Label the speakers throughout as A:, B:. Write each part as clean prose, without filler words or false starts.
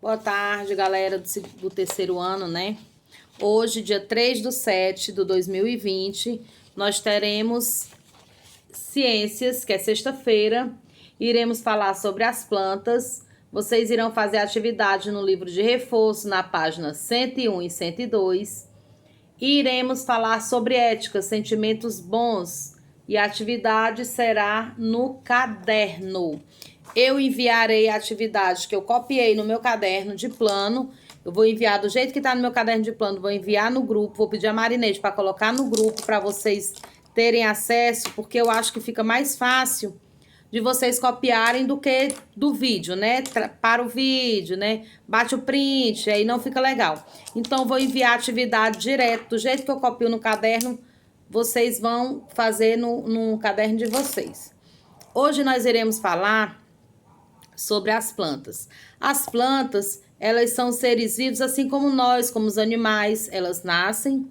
A: Boa tarde, galera do terceiro ano, né? Hoje, dia 3/7 de 2020, nós teremos ciências, que é sexta-feira. Iremos falar sobre as plantas. Vocês irão fazer atividade no livro de reforço, na página 101 e 102. Iremos falar sobre ética, sentimentos bons, e a atividade será no caderno. Eu enviarei a atividade que eu copiei no meu caderno de plano. Eu vou enviar do jeito que está no meu caderno de plano, vou enviar no grupo, vou pedir a Marinete para colocar no grupo para vocês terem acesso, porque eu acho que fica mais fácil de vocês copiarem do que do vídeo, né? Para o vídeo, né? Bate o print, aí não fica legal. Então, vou enviar a atividade direto, do jeito que eu copio no caderno, vocês vão fazer no caderno de vocês. Hoje nós iremos falar sobre as plantas. As plantas, elas são seres vivos, assim como nós, como os animais. Elas nascem,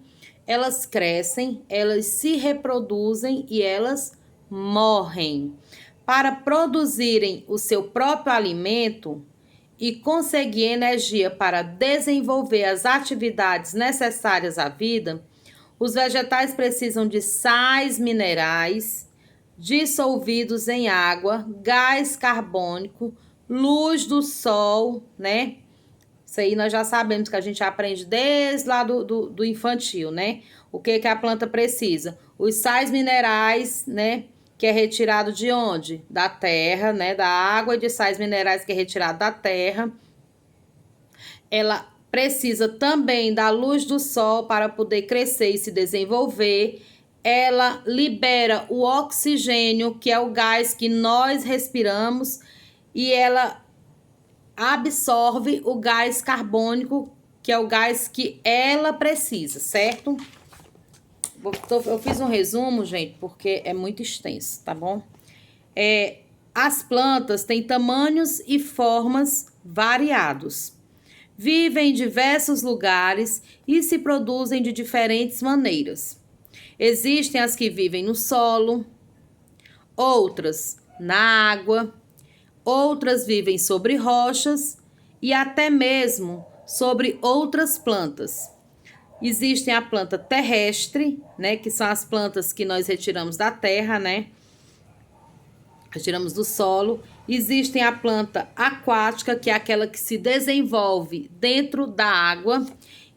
A: elas crescem, elas se reproduzem e elas morrem. Para produzirem o seu próprio alimento e conseguir energia para desenvolver as atividades necessárias à vida, os vegetais precisam de sais minerais dissolvidos em água, gás carbônico, luz do sol, né? Isso aí nós já sabemos, que a gente aprende desde lá do infantil, né? O que a planta precisa? Os sais minerais, né? Que é retirado de onde? Da terra, né? Da água, e de sais minerais que é retirado da terra. Ela precisa também da luz do sol para poder crescer e se desenvolver. Ela libera o oxigênio, que é o gás que nós respiramos, e ela absorve o gás carbônico, que é o gás que ela precisa, certo? Eu fiz um resumo, gente, porque é muito extenso, tá bom? As plantas têm tamanhos e formas variados. Vivem em diversos lugares e se produzem de diferentes maneiras. Existem as que vivem no solo, outras na água, outras vivem sobre rochas e até mesmo sobre outras plantas. Existem a planta terrestre, né, que são as plantas que nós retiramos da terra, né? Retiramos do solo. Existem a planta aquática, que é aquela que se desenvolve dentro da água.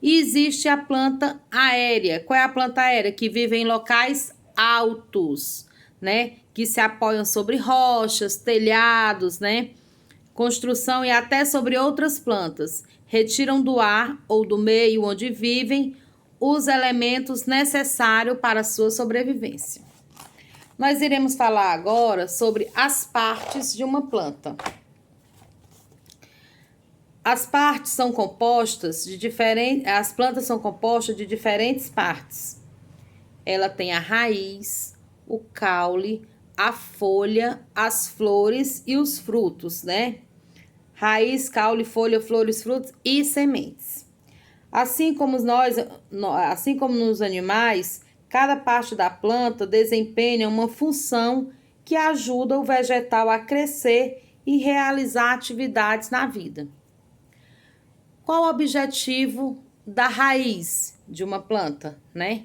A: E existe a planta aérea. Qual é a planta aérea? Que vive em locais altos, né? Que se apoiam sobre rochas, telhados, né? Construção e até sobre outras plantas. Retiram do ar ou do meio onde vivem os elementos necessários para a sua sobrevivência. Nós iremos falar agora sobre as partes de uma planta. As partes são compostas de diferentes, as plantas são compostas de diferentes partes. Ela tem a raiz, o caule, a folha, as flores e os frutos, né? Raiz, caule, folha, flores, frutos e sementes. Assim como nos animais, cada parte da planta desempenha uma função que ajuda o vegetal a crescer e realizar atividades na vida. Qual o objetivo da raiz de uma planta, né?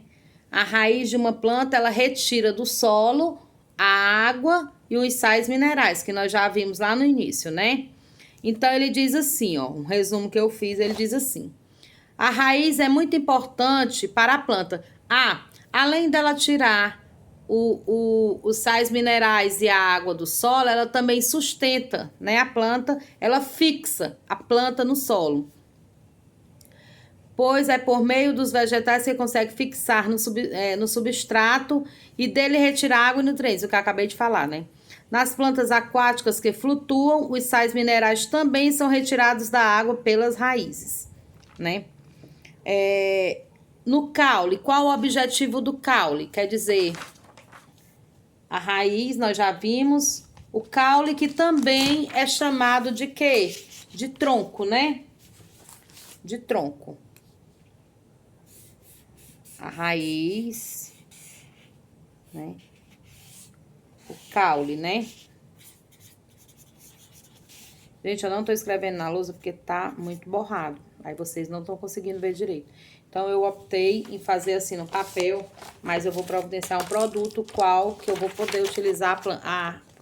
A: A raiz de uma planta, ela retira do solo a água e os sais minerais, que nós já vimos lá no início, né? Então, ele diz assim, ó, um resumo que eu fiz, ele diz assim: a raiz é muito importante para a planta. Além dela tirar os sais minerais e a água do solo, ela também sustenta, né, a planta, ela fixa a planta no solo. Pois é por meio dos vegetais que consegue fixar no substrato e dele retirar água e nutrientes, o que eu acabei de falar, né? Nas plantas aquáticas que flutuam, os sais minerais também são retirados da água pelas raízes, né? No caule, qual o objetivo do caule? Quer dizer, a raiz, nós já vimos. O caule, que também é chamado de quê? De tronco, né? De tronco. A raiz, né? O caule, né? Gente, eu não tô escrevendo na lousa porque tá muito borrado. Aí vocês não estão conseguindo ver direito. Então, eu optei em fazer assim no papel, mas eu vou providenciar um produto qual que eu vou poder utilizar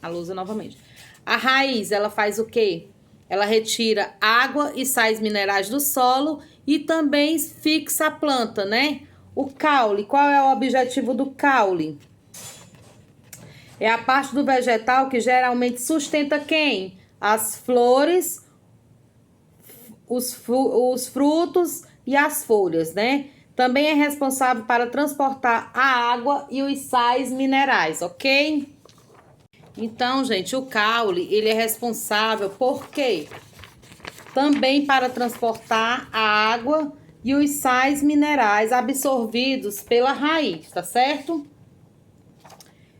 A: a lousa novamente. A raiz, ela faz o quê? Ela retira água e sais minerais do solo e também fixa a planta, né? O caule, qual é o objetivo do caule? É a parte do vegetal que geralmente sustenta quem? As flores, os frutos e as folhas, né? Também é responsável para transportar a água e os sais minerais, ok? Então, gente, o caule, ele é responsável por quê? Também para transportar a água e os sais minerais absorvidos pela raiz, tá certo?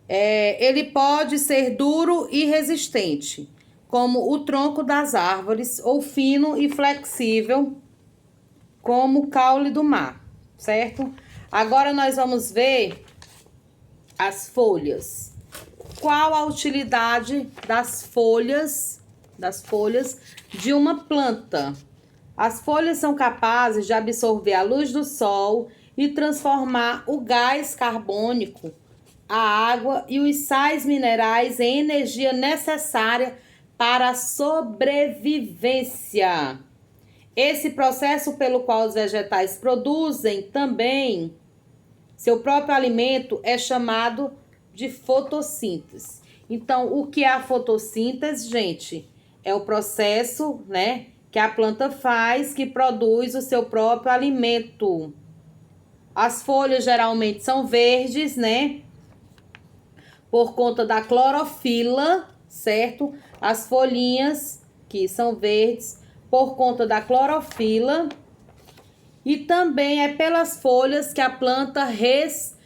A: Ele pode ser duro e resistente, como o tronco das árvores, ou fino e flexível, como o caule do mar, certo? Agora nós vamos ver as folhas. Qual a utilidade das folhas de uma planta? As folhas são capazes de absorver a luz do sol e transformar o gás carbônico, a água e os sais minerais em energia necessária para a sobrevivência. Esse processo pelo qual os vegetais produzem também seu próprio alimento é chamado de fotossíntese. Então, o que é a fotossíntese, gente? É o processo, né, que a planta faz, que produz o seu próprio alimento. As folhas geralmente são verdes, né? Por conta da clorofila, certo? As folhinhas que são verdes por conta da clorofila. E também é pelas folhas que a planta respira.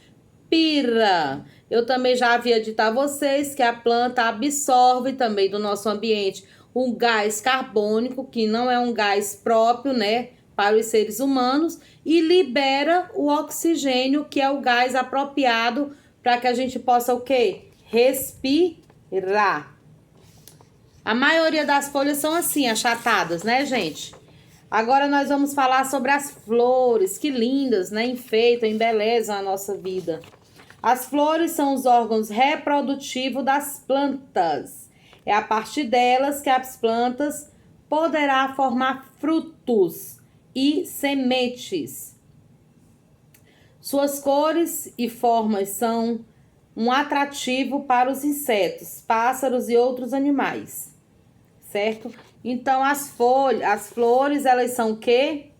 A: Eu também já havia dito a vocês que a planta absorve também do nosso ambiente um gás carbônico, que não é um gás próprio, né, para os seres humanos, e libera o oxigênio, que é o gás apropriado para que a gente possa o quê? Respirar. A maioria das folhas são assim, achatadas, né, gente? Agora nós vamos falar sobre as flores, que lindas, né? Enfeitam, embelezam a nossa vida. As flores são os órgãos reprodutivos das plantas. É a partir delas que as plantas poderá formar frutos e sementes. Suas cores e formas são um atrativo para os insetos, pássaros e outros animais, certo? Então, as flores, elas são o quê?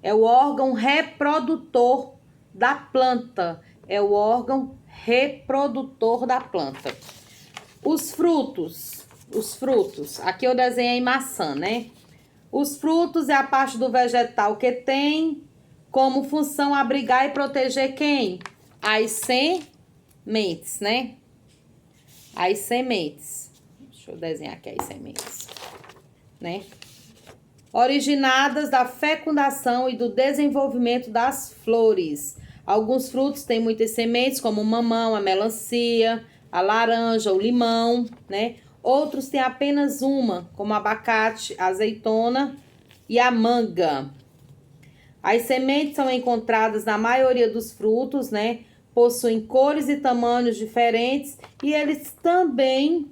A: É o órgão reprodutor da planta. É o órgão reprodutor da planta. Os frutos. Aqui eu desenhei maçã, né? Os frutos é a parte do vegetal que tem como função abrigar e proteger quem? As sementes, né? As sementes. Deixa eu desenhar aqui as sementes, né? Originadas da fecundação e do desenvolvimento das flores. Alguns frutos têm muitas sementes, como o mamão, a melancia, a laranja, o limão, né? Outros têm apenas uma, como o abacate, a azeitona e a manga. As sementes são encontradas na maioria dos frutos, né? Possuem cores e tamanhos diferentes e eles também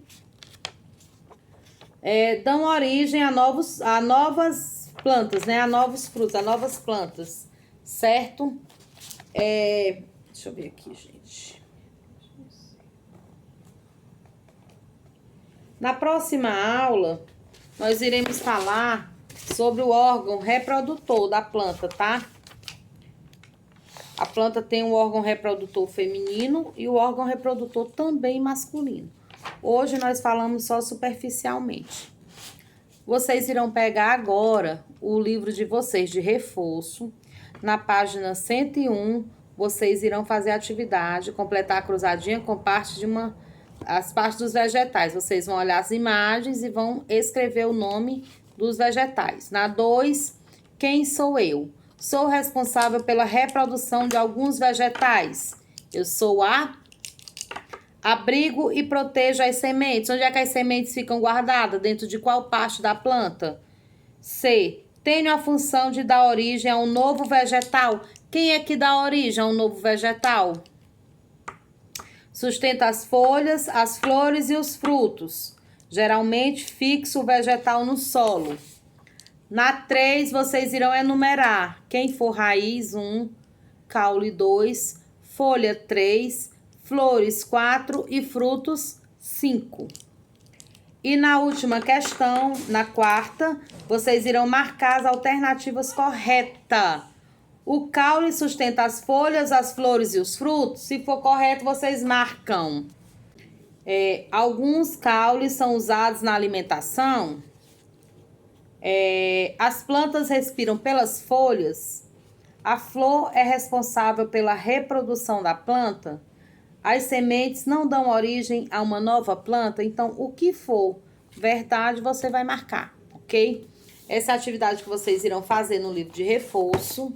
A: dão origem a novas plantas, né? A novos frutos, a novas plantas, certo? Deixa eu ver aqui, gente. Na próxima aula, nós iremos falar sobre o órgão reprodutor da planta, tá? A planta tem um órgão reprodutor feminino e o órgão reprodutor também masculino. Hoje nós falamos só superficialmente. Vocês irão pegar agora o livro de vocês de reforço. Na página 101, vocês irão fazer a atividade, completar a cruzadinha com as partes dos vegetais. Vocês vão olhar as imagens e vão escrever o nome dos vegetais. Na 2, quem sou eu? Sou responsável pela reprodução de alguns vegetais. Eu sou a Abrigo e proteja as sementes. Onde é que as sementes ficam guardadas? Dentro de qual parte da planta? C. Tenho a função de dar origem a um novo vegetal. Quem é que dá origem a um novo vegetal? Sustenta as folhas, as flores e os frutos. Geralmente fixa o vegetal no solo. Na 3, vocês irão enumerar. Quem for raiz, 1, caule 2, folha 3, flores 4 e frutos 5. E na última questão, na 4ª, vocês irão marcar as alternativas corretas. O caule sustenta as folhas, as flores e os frutos. Se for correto, vocês marcam. Alguns caules são usados na alimentação. As plantas respiram pelas folhas. A flor é responsável pela reprodução da planta. As sementes não dão origem a uma nova planta. Então, o que for verdade, você vai marcar, ok? Essa é a atividade que vocês irão fazer no livro de reforço.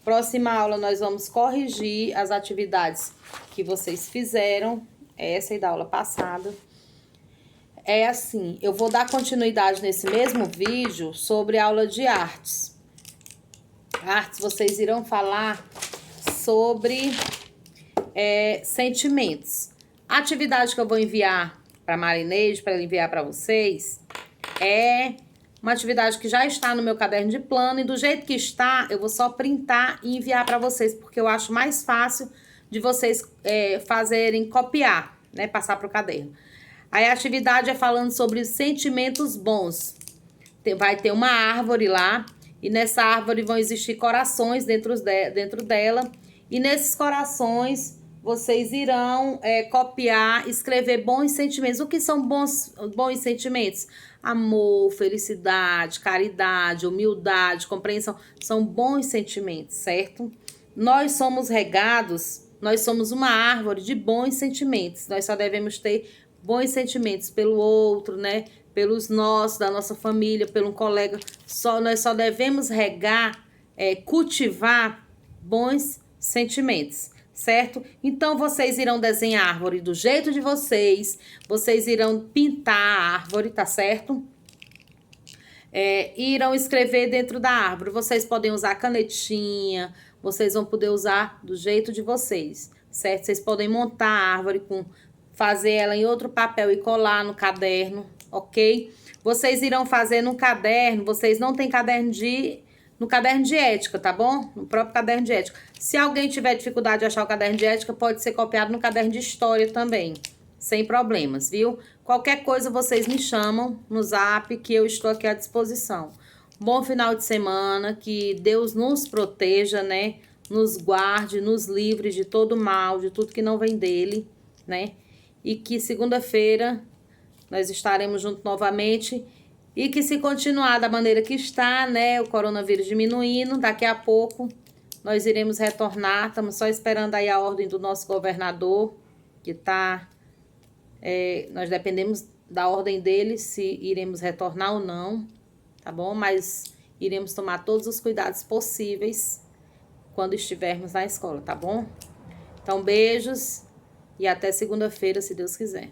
A: Próxima aula, nós vamos corrigir as atividades que vocês fizeram. Essa e da aula passada. É assim, eu vou dar continuidade nesse mesmo vídeo sobre a aula de artes. Artes, vocês irão falar sobre sentimentos. A atividade que eu vou enviar para a Marineide, para ela enviar para vocês, é uma atividade que já está no meu caderno de plano. E do jeito que está, eu vou só printar e enviar para vocês, porque eu acho mais fácil de vocês fazerem, copiar, né? Passar para o caderno. Aí a atividade é falando sobre sentimentos bons. Vai ter uma árvore lá, e nessa árvore vão existir corações dentro dela. E nesses corações, vocês irão copiar, escrever bons sentimentos. O que são bons sentimentos? Amor, felicidade, caridade, humildade, compreensão. São bons sentimentos, certo? Nós somos regados, nós somos uma árvore de bons sentimentos. Nós só devemos ter bons sentimentos pelo outro, né? Pelos nossos, da nossa família, pelo colega. Nós só devemos regar, cultivar bons sentimentos, certo? Então, vocês irão desenhar a árvore do jeito de vocês. Vocês irão pintar a árvore, tá certo? E irão escrever dentro da árvore. Vocês podem usar canetinha. Vocês vão poder usar do jeito de vocês, certo? Vocês podem montar a árvore fazer ela em outro papel e colar no caderno, ok? Vocês irão fazer no caderno, vocês não têm no caderno de ética, tá bom? No próprio caderno de ética. Se alguém tiver dificuldade de achar o caderno de ética, pode ser copiado no caderno de história também, sem problemas, viu? Qualquer coisa vocês me chamam no zap, que eu estou aqui à disposição. Bom final de semana, que Deus nos proteja, né? Nos guarde, nos livre de todo mal, de tudo que não vem dele, né? E que segunda-feira nós estaremos juntos novamente. E que se continuar da maneira que está, né? O coronavírus diminuindo, daqui a pouco nós iremos retornar. Estamos só esperando aí a ordem do nosso governador, que tá... nós dependemos da ordem dele, se iremos retornar ou não, tá bom? Mas iremos tomar todos os cuidados possíveis quando estivermos na escola, tá bom? Então, beijos. E até segunda-feira, se Deus quiser.